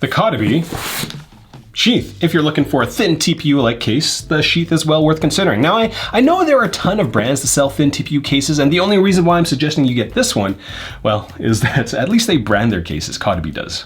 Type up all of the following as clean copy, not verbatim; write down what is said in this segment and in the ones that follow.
The Caudabe Sheath. If you're looking for a thin TPU-like case, the Sheath is well worth considering. Now, I know there are a ton of brands that sell thin TPU cases, and the only reason why I'm suggesting you get this one, well, is that at least they brand their cases. Caudabe does.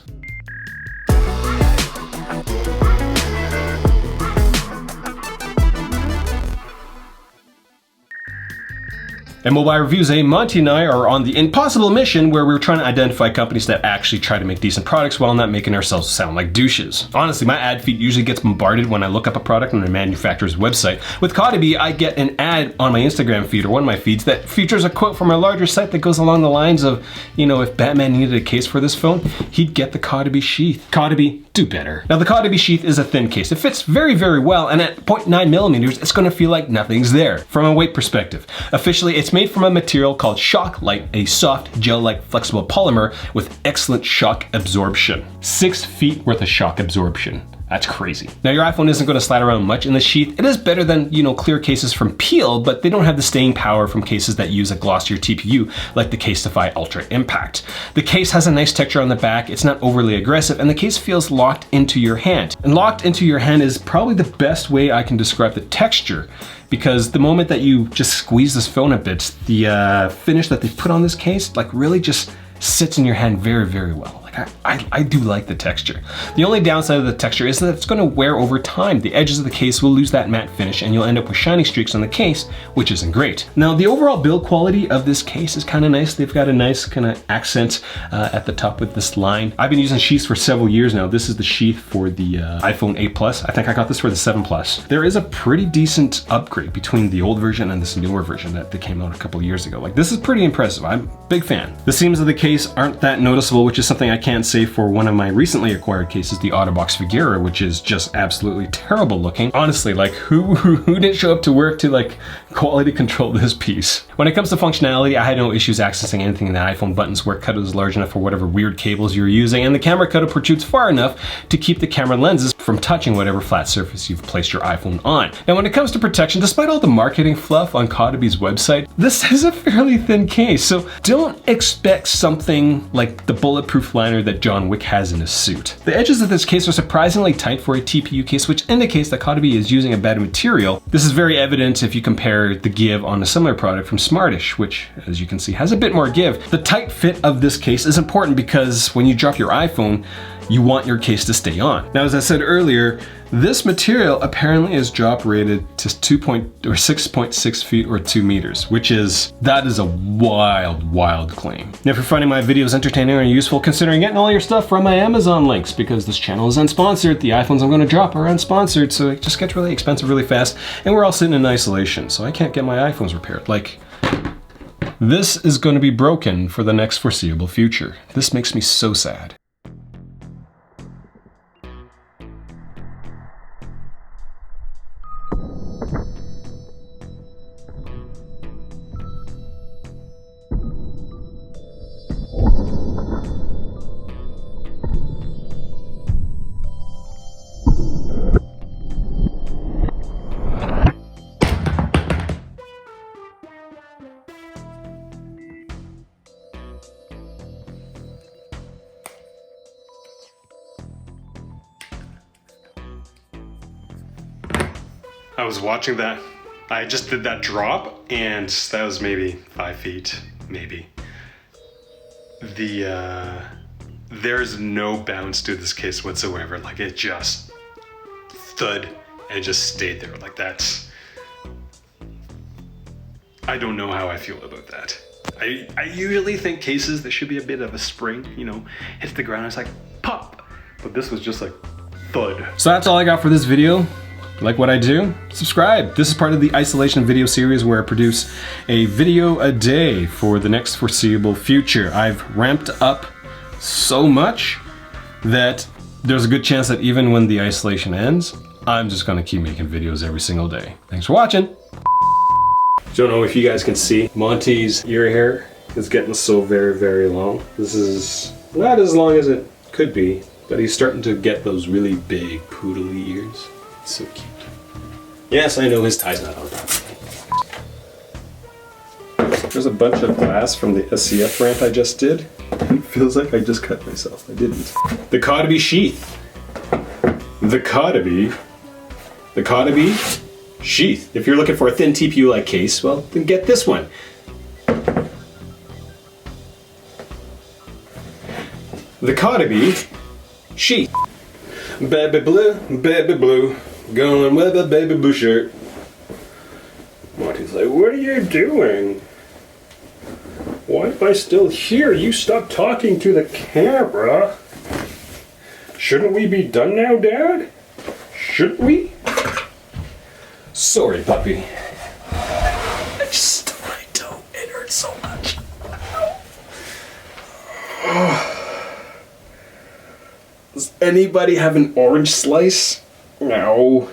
At MobileReviewsEh, Monty and I are on the impossible mission where we're trying to identify companies that actually try to make decent products while not making ourselves sound like douches. Honestly, my ad feed usually gets bombarded when I look up a product on a manufacturer's website. With Caudabe, I get an ad on my Instagram feed or one of my feeds that features a quote from a larger site that goes along the lines of, you know, if Batman needed a case for this phone, he'd get the Caudabe Sheath. Caudabe, do better. Now, the Caudabe Sheath is a thin case. It fits very, very well, and at 0.9 millimeters, it's gonna feel like nothing's there. From a weight perspective, officially, it's made from a material called ShockLite, a soft, gel-like flexible polymer with excellent shock absorption. 6 feet worth of shock absorption. That's crazy. Now, your iPhone isn't going to slide around much in the sheath. It is better than, you know, clear cases from Peel, but they don't have the staying power from cases that use a glossier TPU, like the Casetify Ultra Impact. The case has a nice texture on the back, it's not overly aggressive, and the case feels locked into your hand. And locked into your hand is probably the best way I can describe the texture, because the moment that you just squeeze this phone a bit, the finish that they put on this case, like, really just sits in your hand very, very well. I do like the texture. The only downside of the texture is that it's going to wear over time. The edges of the case will lose that matte finish and you'll end up with shiny streaks on the case, which isn't great. Now, the overall build quality of this case is kind of nice. They've got a nice kind of accent at the top with this line. I've been using sheaths for several years now. This is the sheath for the iPhone 8 Plus. I think I got this for the 7 Plus. There is a pretty decent upgrade between the old version and this newer version that came out a couple of years ago. Like, this is pretty impressive. I'm a big fan. The seams of the case aren't that noticeable, which is something I can't say for one of my recently acquired cases, the Otterbox Figura, which is just absolutely terrible looking. Honestly, like, who didn't show up to work to, like, quality control this piece? When it comes to functionality, I had no issues accessing anything in the iPhone buttons where cutout is large enough for whatever weird cables you're using, and the camera cutout protrudes far enough to keep the camera lenses from touching whatever flat surface you've placed your iPhone on. Now, when it comes to protection, despite all the marketing fluff on Caudabe's website, this is a fairly thin case, so don't expect something like the bulletproof liner that John Wick has in his suit. The edges of this case are surprisingly tight for a TPU case, which indicates that Caudabe is using a better material. This is very evident if you compare the give on a similar product from SmartEsh, which, as you can see, has a bit more give. The tight fit of this case is important because when you drop your iPhone, you want your case to stay on. Now, as I said earlier, this material apparently is drop rated to 6.6 feet or 2 meters, that is a wild claim. Now, if you're finding my videos entertaining or useful, considering getting all your stuff from my Amazon links, because this channel is unsponsored, the iPhones I'm gonna drop are unsponsored, so it just gets really expensive really fast, and we're all sitting in isolation, so I can't get my iPhones repaired. Like, this is gonna be broken for the next foreseeable future. This makes me so sad. I was watching that. I just did that drop, and that was maybe 5 feet, maybe. There's no bounce to this case whatsoever. Like, it just thud and it just stayed there. Like, that's, I don't know how I feel about that. I usually think cases, there should be a bit of a spring, you know, hits the ground, it's like pop, but this was just like thud. So that's all I got for this video. Like what I do? Subscribe. This is part of the isolation video series where I produce a video a day for the next foreseeable future. I've ramped up so much that there's a good chance that even when the isolation ends, I'm just gonna keep making videos every single day. Thanks for watching. Don't know if you guys can see, Monty's ear hair is getting so very, very long. This is not as long as it could be, but he's starting to get those really big poodly ears. So cute. Yes, I know his tie's not on properly. There's a bunch of glass from the SCF rant I just did. It feels like I just cut myself. I didn't. The Caudabe Sheath. The Caudabe Sheath. If you're looking for a thin TPU-like case, well, then get this one. The Caudabe Sheath. Baby blue, going with a baby blue shirt. Monty's like, what are you doing? Why am I still here? You stopped talking to the camera. Shouldn't we be done now, Dad? Shouldn't we? Sorry, puppy. I just stubbed my toe. It hurts so much. Does anybody have an orange slice? No.